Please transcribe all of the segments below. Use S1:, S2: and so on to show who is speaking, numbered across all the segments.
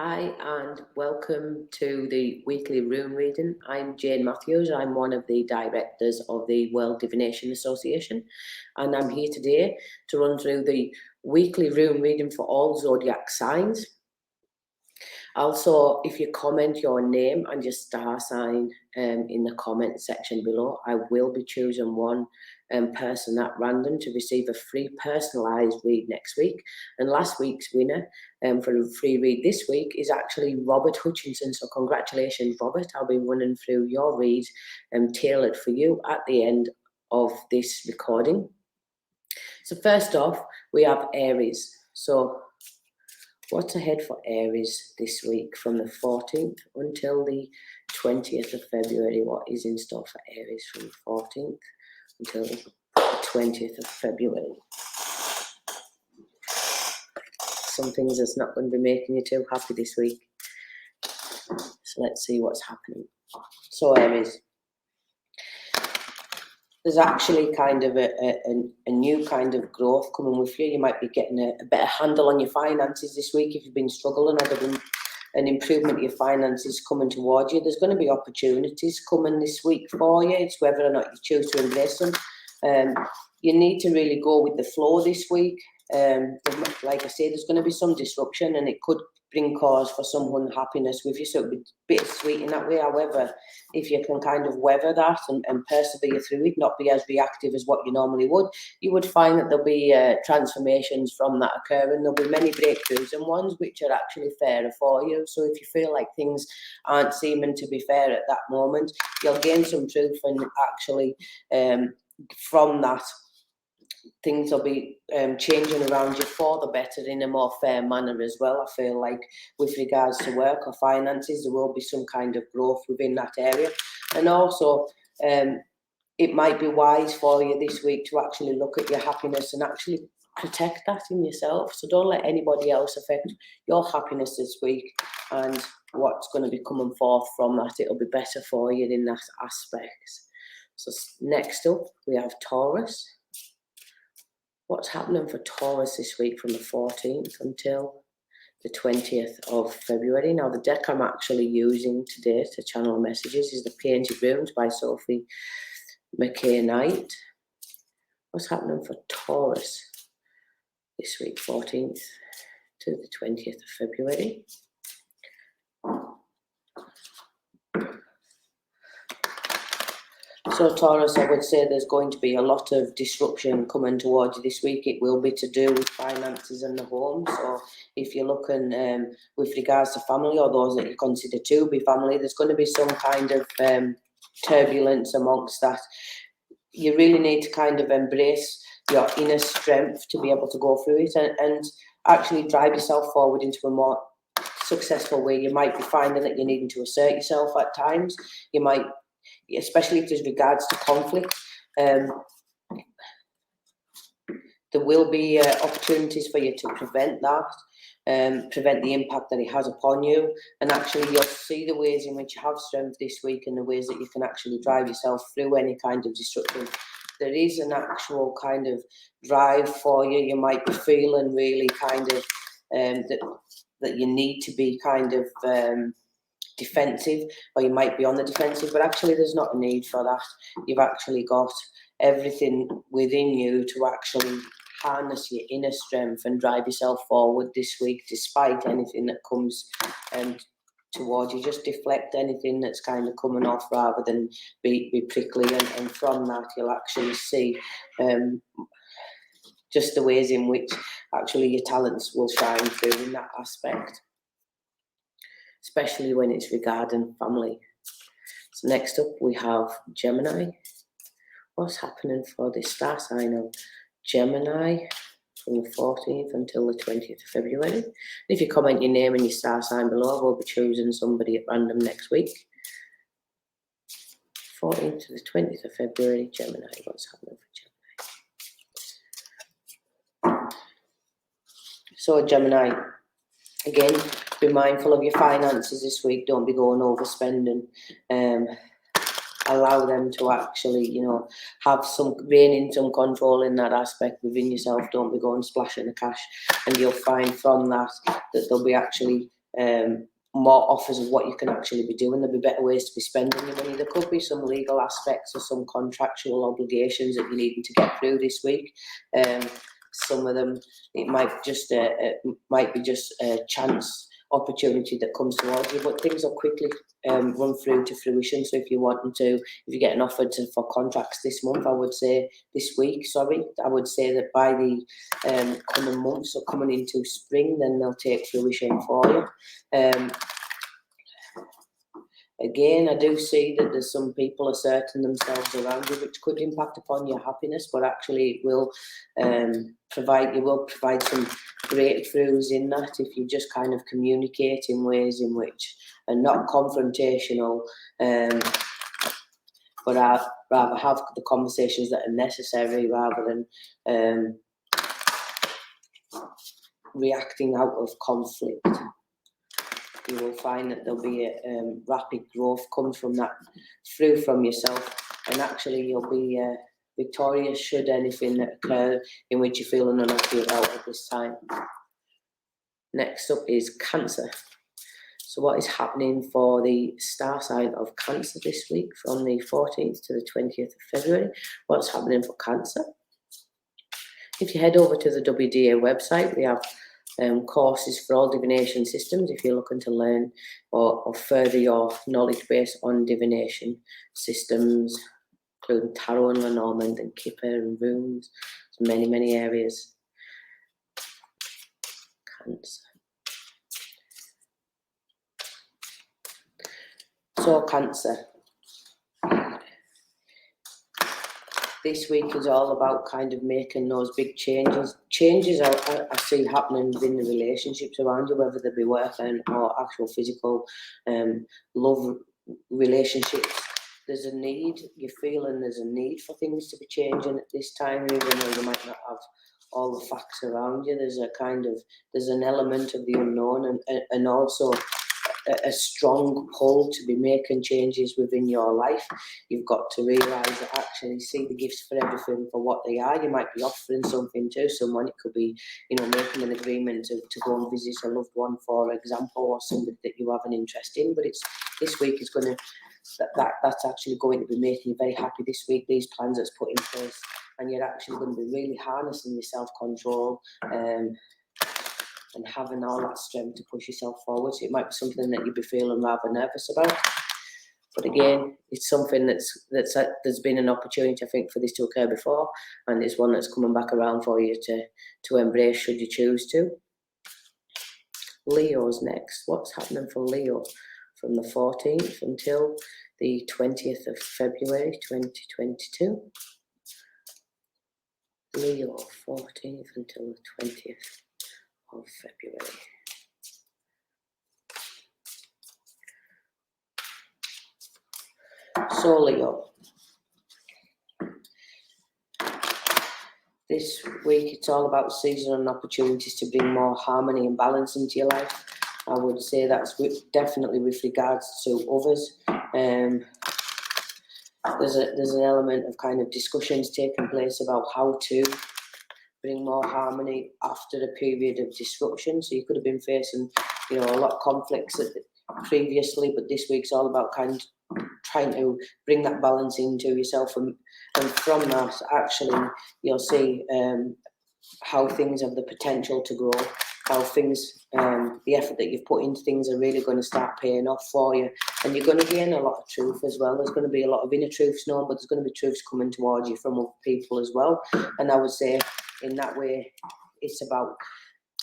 S1: Hi and welcome to the weekly rune reading. I'm Jane Matthews. I'm one of the directors of the World Divination Association, and I'm here today to run through the weekly rune reading for all zodiac signs. Also, if you comment your name and your star sign in the comment section below, I will be choosing one person at random to receive a free personalised read next week. And last week's winner for a free read this week is actually Robert Hutchinson. So congratulations, Robert. I'll be running through your read tailored for you at the end of this recording. So first off, we have Aries. So what's ahead for Aries this week from the 14th until the 20th of February? What is in store for Aries from the 14th until the 20th of February? Some things that's not going to be making you too happy this week. So let's see what's happening. So Aries, there's actually kind of a new kind of growth coming with you. You might be getting a better handle on your finances this week if you've been struggling, or there's been an improvement of your finances coming towards you. There's going to be opportunities coming this week for you. It's whether or not you choose to embrace them. You need to really go with the flow this week. Like I say, there's going to be some disruption, and it could bring cause for some unhappiness with you, so it'll be bittersweet in that way. However, if you can kind of weather that and persevere through it, not be as reactive as what you normally would, you would find that there'll be transformations from that occurring. There'll be many breakthroughs and ones which are actually fairer for you. So if you feel like things aren't seeming to be fair at that moment, you'll gain some truth, and actually from that, things will be changing around you for the better in a more fair manner as well. I feel like with regards to work or finances, there will be some kind of growth within that area. And also, it might be wise for you this week to actually look at your happiness and actually protect that in yourself. So don't let anybody else affect your happiness this week, and what's going to be coming forth from that, it'll be better for you in that aspect. So next up, we have Taurus. What's happening for Taurus this week from the 14th until the 20th of February? Now, the deck I'm actually using today to channel messages is the Painted Runes by Sophie McKay Knight. What's happening for Taurus this week, 14th to the 20th of February? So Taurus, I would say there's going to be a lot of disruption coming towards you this week. It will be to do with finances and the home. So if you're looking with regards to family, or those that you consider to be family, there's going to be some kind of turbulence amongst that. You really need to kind of embrace your inner strength to be able to go through it, and actually drive yourself forward into a more successful way. You might be finding that you're needing to assert yourself at times. You might, especially if there's regards to conflict, there will be opportunities for you to prevent that, prevent the impact that it has upon you, and actually you'll see the ways in which you have strength this week and the ways that you can actually drive yourself through any kind of disruption. There is an actual kind of drive for you. You might be feeling really kind of that you need to be kind of defensive, or you might be on the defensive, but actually there's not a need for that. You've actually got everything within you to actually harness your inner strength and drive yourself forward this week, despite anything that comes towards you. Just deflect anything that's kind of coming off rather than be prickly, and from that you'll actually see just the ways in which actually your talents will shine through in that aspect, especially when it's regarding family. So next up we have Gemini. What's happening for the star sign of Gemini from the 14th until the 20th of February? If you comment your name and your star sign below, we'll be choosing somebody at random next week. 14th to the 20th of February, Gemini. What's happening for Gemini? So Gemini, again, be mindful of your finances this week. Don't be going overspending. Allow them to actually, have rein in some control in that aspect within yourself. Don't be going splashing the cash, and you'll find from that there'll be actually more offers of what you can actually be doing. There'll be better ways to be spending your money. There could be some legal aspects or some contractual obligations that you're needing to get through this week. Some of them, it might be just a chance opportunity that comes towards you, but things will quickly run through to fruition. So if you're getting offered for contracts this month, this week, I would say that by the coming months or coming into spring, then they'll take fruition for you. Again, I do see that there's some people asserting themselves around you, which could impact upon your happiness, but actually it will provide some breakthroughs in that if you just kind of communicate in ways in which are not confrontational, but rather have the conversations that are necessary rather than reacting out of conflict. You will find that there'll be a rapid growth comes from that through from yourself, and actually you'll be victorious should anything that occur in which you're feeling unhappy about at this time. Next up is Cancer. So what is happening for the star sign of Cancer this week from the 14th to the 20th of February? What's happening for Cancer? If you head over to the WDA website, we have courses for all divination systems if you're looking to learn or further your knowledge base on divination systems, including tarot and Lenormand and Kipper and runes. There's many areas. Cancer. So Cancer. This week is all about kind of making those big changes. Changes I see happening within the relationships around you, whether they be work or actual physical love relationships. There's a need, you're feeling there's a need for things to be changing at this time, even though you might not have all the facts around you. There's an element of the unknown and also a strong pull to be making changes within your life. You've got to realise that actually see the gifts for everything for what they are. You might be offering something to someone. It could be, making an agreement to go and visit a loved one, for example, or somebody that you have an interest in. But this week is going to, that's actually going to be making you very happy this week, these plans that's put in place. And you're actually going to be really harnessing your self-control, and having all that strength to push yourself forward. So it might be something that you'd be feeling rather nervous about. But again, it's something there's been an opportunity, I think, for this to occur before, and it's one that's coming back around for you to embrace should you choose to. Leo's next. What's happening for Leo from the 14th until the 20th of February 2022? Leo, 14th until the 20th of February. So Leo, this week it's all about seizing on opportunities to bring more harmony and balance into your life. I would say that's definitely with regards to others. There's an element of kind of discussions taking place about how to bring more harmony after a period of disruption. So you could have been facing, a lot of conflicts previously, but this week's all about kind of trying to bring that balance into yourself, and from that, actually, you'll see how things have the potential to grow, how things, the effort that you've put into things are really going to start paying off for you, and you're going to gain a lot of truth as well. There's going to be a lot of inner truths known, but there's going to be truths coming towards you from other people as well. And I would say in that way, it's about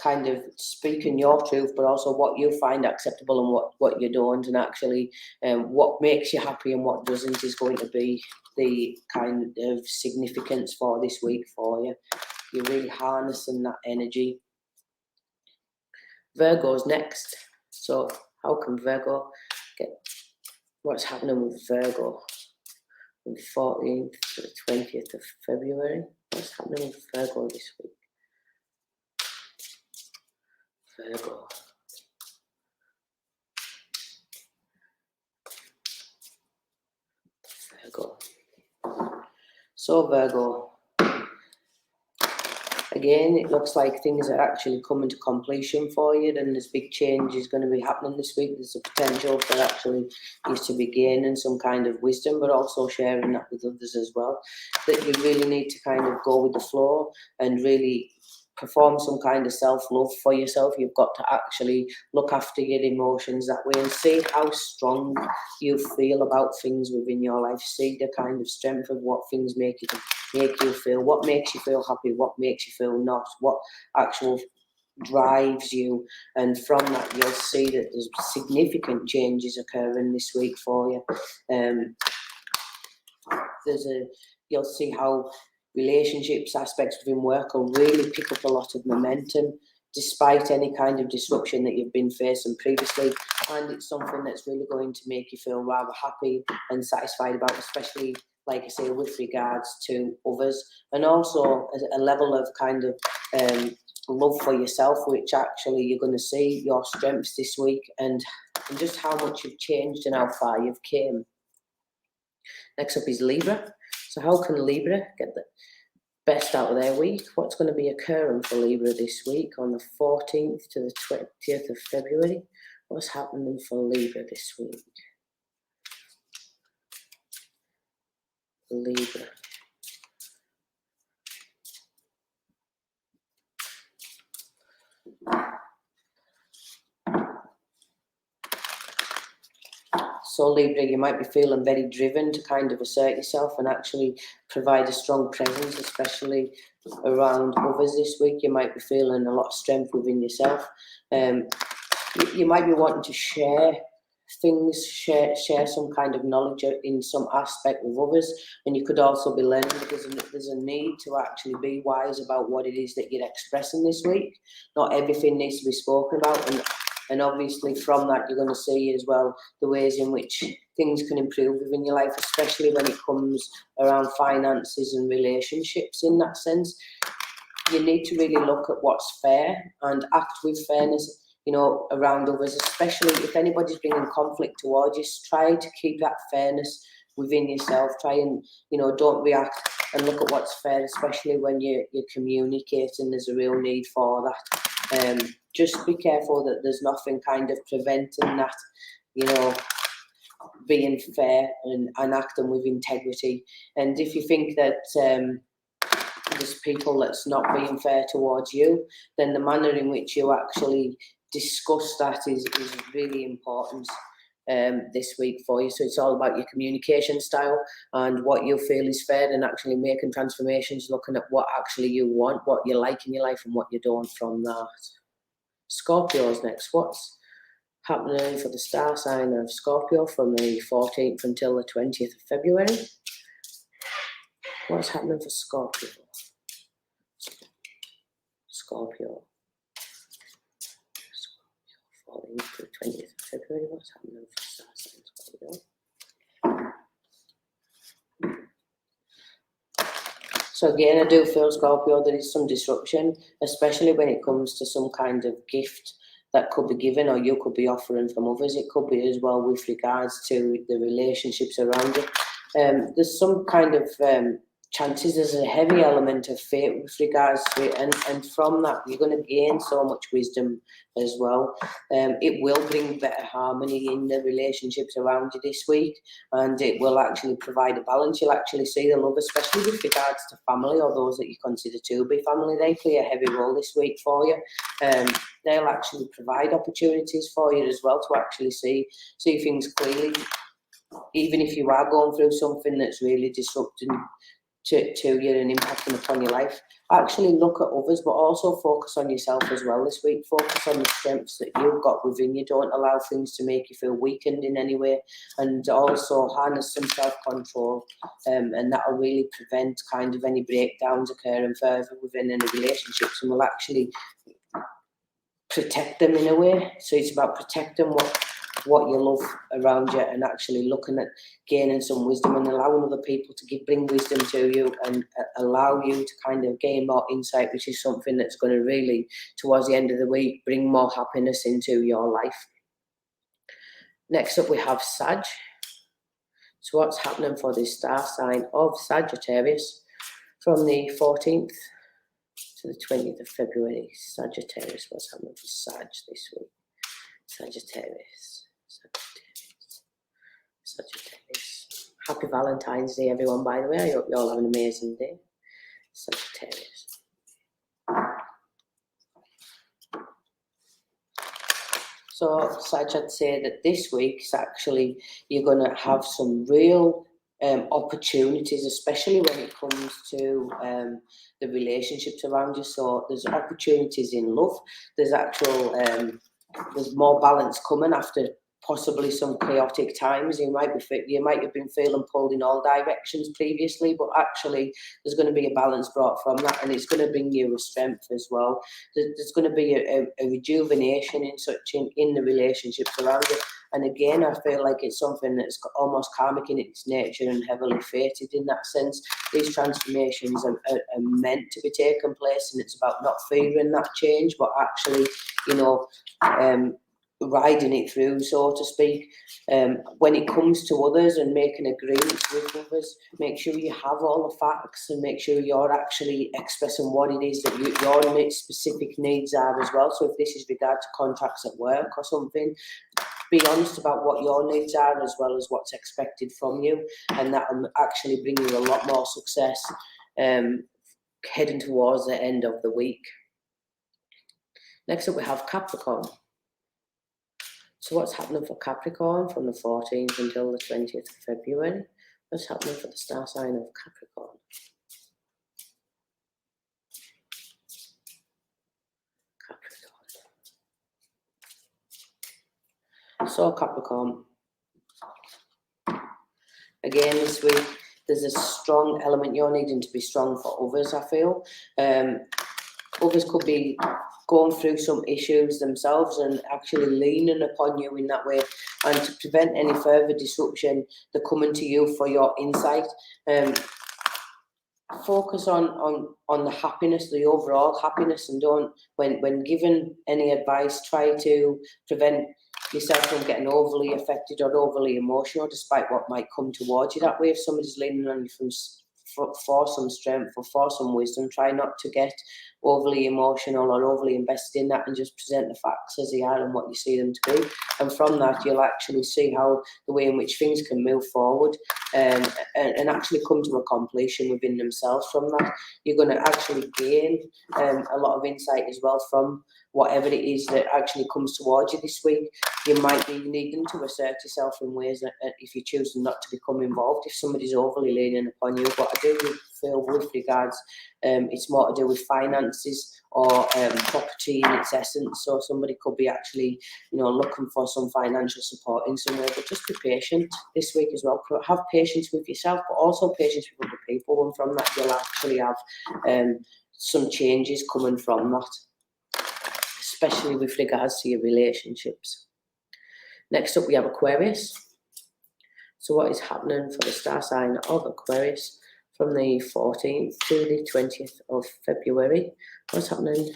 S1: kind of speaking your truth, but also what you find acceptable and what you don't, and actually what makes you happy and what doesn't is going to be the kind of significance for this week for you. You're really harnessing that energy. Virgo's next. So how can Virgo get, what's happening with Virgo from the 14th to the 20th of February? What's happening with Virgo this week? Virgo. So Virgo, Again, it looks like things are actually coming to completion for you, and there's big changes going to be happening this week. There's a potential for actually you to be gaining some kind of wisdom, but also sharing that with others as well. That you really need to kind of go with the flow and really perform some kind of self-love for yourself. You've got to actually look after your emotions that way and see how strong you feel about things within your life. See the kind of strength of what things make you feel, what makes you feel happy, what makes you feel not, what actual drives you, and from that you'll see that there's significant changes occurring this week for you. You'll see how relationships, aspects within work will really pick up a lot of momentum despite any kind of disruption that you've been facing previously, and it's something that's really going to make you feel rather happy and satisfied about, especially, like I say, with regards to others, and also a level of kind of love for yourself, which actually you're going to see your strengths this week and just how much you've changed and how far you've came. Next up is Libra. So how can Libra get the best out of their week? What's going to be occurring for Libra this week on the 14th to the 20th of February? What's happening for Libra this week? Libra. So Libra, you might be feeling very driven to kind of assert yourself and actually provide a strong presence, especially around others this week. You might be feeling a lot of strength within yourself. You might be wanting to share things, share some kind of knowledge in some aspect with others, and you could also be learning, because there's a need to actually be wise about what it is that you're expressing this week. Not everything needs to be spoken about, and obviously from that you're going to see as well the ways in which things can improve within your life, especially when it comes around finances and relationships. In that sense, you need to really look at what's fair and act with fairness, around others, especially if anybody's bringing conflict towards you. Try to keep that fairness within yourself. Try and, don't react, and look at what's fair, especially when you're communicating. There's a real need for that. Just be careful that there's nothing kind of preventing that, being fair and acting with integrity. And if you think that there's people that's not being fair towards you, then the manner in which you actually discuss that is really important this week for you. So it's all about your communication style and what you feel is fair, and actually making transformations, looking at what actually you want, what you like in your life and what you don't from that. Scorpio's next. What's happening for the star sign of Scorpio from the 14th until the 20th of February? What's happening for Scorpio? Scorpio 14th to the 20th of February. What's happening for star sign Scorpio? So again, I do feel, Scorpio, there is some disruption, especially when it comes to some kind of gift that could be given or you could be offering from others. It could be as well with regards to the relationships around you. There's some kind of chances, there's a heavy element of fate with regards to it, and from that you're going to gain so much wisdom as well. It will bring better harmony in the relationships around you this week, and it will actually provide a balance. You'll actually see the love, especially with regards to family or those that you consider to be family. They play a heavy role this week for you. They'll actually provide opportunities for you as well to actually see things clearly, even if you are going through something that's really disrupting to you and impacting upon your life. Actually look at others, but also focus on yourself as well this week. Focus on the strengths that you've got within you. Don't allow things to make you feel weakened in any way, and also harness some self-control, and that will really prevent kind of any breakdowns occurring further within any relationships, and will actually protect them in a way. So it's about protecting what you love around you, and actually looking at gaining some wisdom and allowing other people to bring wisdom to you and allow you to kind of gain more insight, which is something that's going to really, towards the end of the week, bring more happiness into your life. Next up, we have Sag. So what's happening for the star sign of Sagittarius from the 14th to to the 20th of February. Sagittarius, what's happening for Sag this week? Sagittarius. Happy Valentine's Day, everyone, by the way. I hope you all have an amazing day. Sagittarius. So, Sag, I'd say that this week is actually, you're going to have some real opportunities, especially when it comes to the relationships around you. So there's opportunities in love. There's there's more balance coming after possibly some chaotic times. You might have been feeling pulled in all directions previously, but actually there's going to be a balance brought from that, and it's going to bring you a strength as well. There's going to be a rejuvenation in the relationships around you. And again, I feel like it's something that's almost karmic in its nature and heavily fated in that sense. These transformations are meant to be taking place, and it's about not fearing that change, but actually, riding it through, so to speak. When it comes to others and making agreements with others, make sure you have all the facts and make sure you're actually expressing what it is that your specific needs are as well. So if this is regard to contracts at work or something, be honest about what your needs are as well as what's expected from you, and that will actually bring you a lot more success heading towards the end of the week. Next up we have Capricorn. So what's happening for Capricorn from the 14th until the 20th of February? What's happening for the star sign of Capricorn? So Capricorn, again this week, there's a strong element you're needing to be strong for others, I feel. Others could be going through some issues themselves and actually leaning upon you in that way. And to prevent any further disruption, they're coming to you for your insight. Focus on the happiness, the overall happiness, and don't, when given any advice, try to prevent yourself from getting overly affected or overly emotional, despite what might come towards you that way. If somebody's leaning on you for some strength or for some wisdom, try not to get overly emotional or overly invested in that, and just present the facts as they are and what you see them to be. And from that, you'll actually see how the way in which things can move forward and actually come to a completion within themselves. From that, you're going to actually gain a lot of insight as well from whatever it is that actually comes towards you this week. You might be needing to assert yourself in ways that if you choose not to become involved, if somebody's overly leaning upon you. But I do feel with regards, it's more to do with finances or property in its essence. So somebody could be actually, looking for some financial support in some way. But just be patient this week as well. Have patience with yourself, but also patience with other people. And from that, you'll actually have some changes coming from that, especially with regards to your relationships. Next up, we have Aquarius. So what is happening for the star sign of Aquarius from the 14th to the 20th of February? What's happening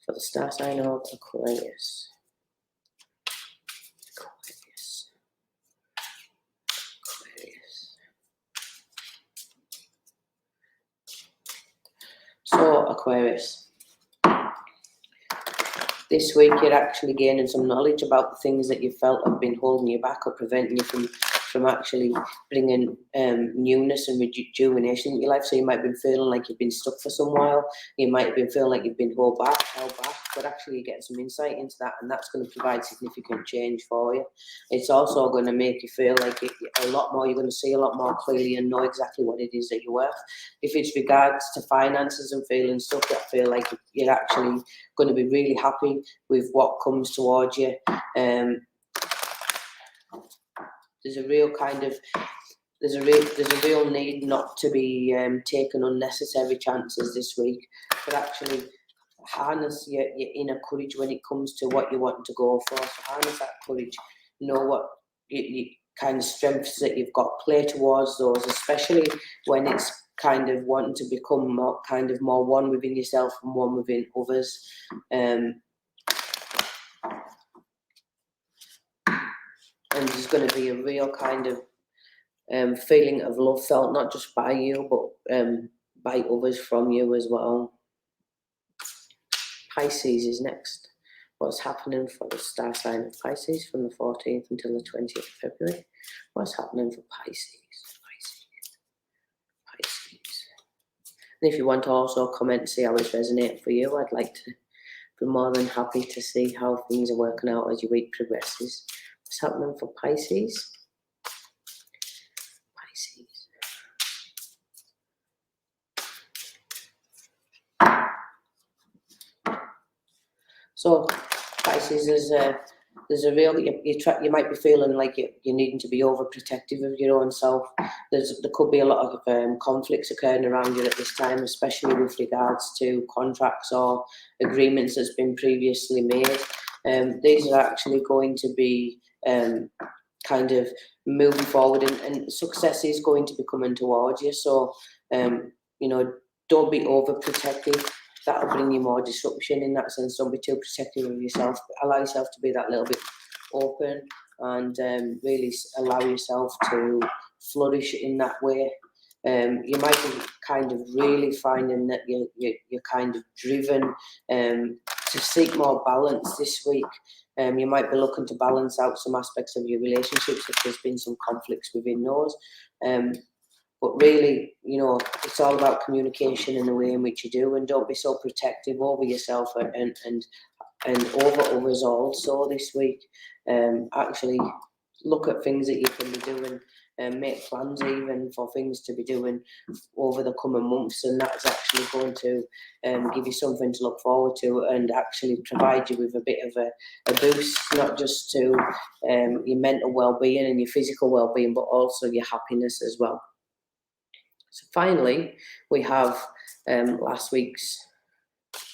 S1: for the star sign of Aquarius? So Aquarius, this week you're actually gaining some knowledge about the things that you felt have been holding you back or preventing you from actually bringing newness and rejuvenation in your life. So you might have been feeling like you've been stuck for some while. You might have been feeling like you've been held back, but actually you get some insight into that, and that's going to provide significant change for you. It's also going to make you feel like a lot more. You're going to see a lot more clearly and know exactly what it is that you're worth. If it's regards to finances and feeling stuck, I feel like you're actually going to be really happy with what comes towards you. There's a real need not to be taking unnecessary chances this week, but actually harness your inner courage when it comes to what you want to go for. So harness that courage, know what you kind of strengths that you've got, play towards those, especially when it's kind of wanting to become more one within yourself and one within others. And there's going to be a real kind of feeling of love felt not just by you, but by others from you as well. Pisces is next. What's happening for the star sign of Pisces from the 14th until the 20th of February? What's happening for Pisces? Pisces. And if you want to also comment and see how it's resonating for you, I'd like to be more than happy to see how things are working out as your week progresses. What's happening for Pisces? Pisces. So Pisces, there's a real, you might be feeling like you're needing to be overprotective of your own self. There could be a lot of conflicts occurring around you at this time, especially with regards to contracts or agreements that's been previously made. These are actually going to be kind of moving forward, and success is going to be coming towards you. So, you know, don't be overprotective. That'll bring you more disruption in that sense. Don't be too protective of yourself. Allow yourself to be that little bit open, and really allow yourself to flourish in that way. You might be kind of really finding that you're kind of driven to seek more balance this week. You might be looking to balance out some aspects of your relationships if there's been some conflicts within those. But really, you know, it's all about communication and the way in which you do, and don't be so protective over yourself and over others also this week. Actually look at things that you can be doing and make plans even for things to be doing over the coming months, and that's actually going to give you something to look forward to and actually provide you with a bit of a boost, not just to your mental well-being and your physical well-being, but also your happiness as well. So finally, we have last week's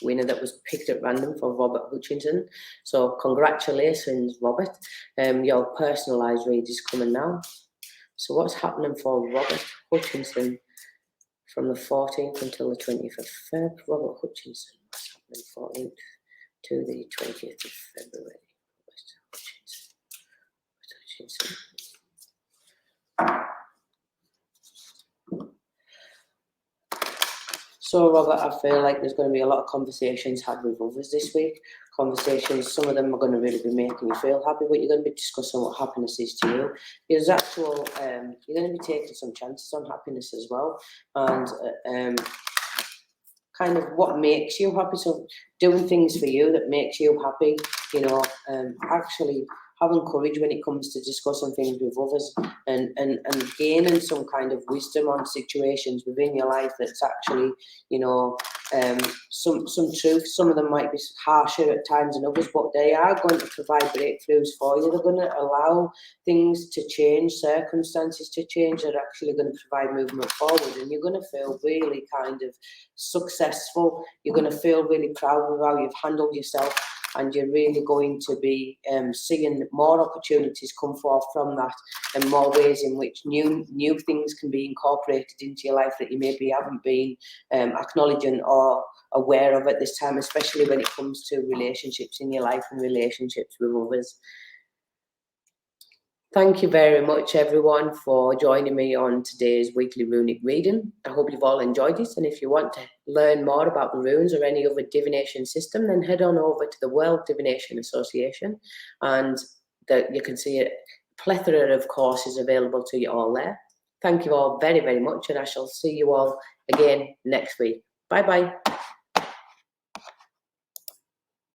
S1: winner that was picked at random for Robert Hutchinson. So congratulations, Robert. Your personalised read is coming now. So what's happening for Robert Hutchinson from the 14th until the 20th of Feb? Robert Hutchinson, what's happening 14th to the 20th of February? Robert Hutchinson. So, Robert, I feel like there's going to be a lot of conversations had with others this week. Conversations, some of them are going to really be making you feel happy, but you're going to be discussing what happiness is to you. There's actual, you're going to be taking some chances on happiness as well, and kind of what makes you happy. So, doing things for you that makes you happy, you know, actually having courage when it comes to discussing things with others, and gaining some kind of wisdom on situations within your life that's actually, you know, some truth. Some of them might be harsher at times than others, but they are going to provide breakthroughs for you. They're going to allow things to change, circumstances to change. They're actually going to provide movement forward, and you're going to feel really kind of successful. You're going to feel really proud of how you've handled yourself, and you're really going to be seeing more opportunities come forth from that, and more ways in which new things can be incorporated into your life that you maybe haven't been acknowledging or aware of at this time, especially when it comes to relationships in your life and relationships with others. Thank you very much, everyone, for joining me on today's weekly runic reading. I hope you've all enjoyed this, and if you want to learn more about the runes or any other divination system, then head on over to the World Divination Association, and you can see a plethora of courses available to you all there. Thank you all very, very much, and I shall see you all again next week. Bye-bye.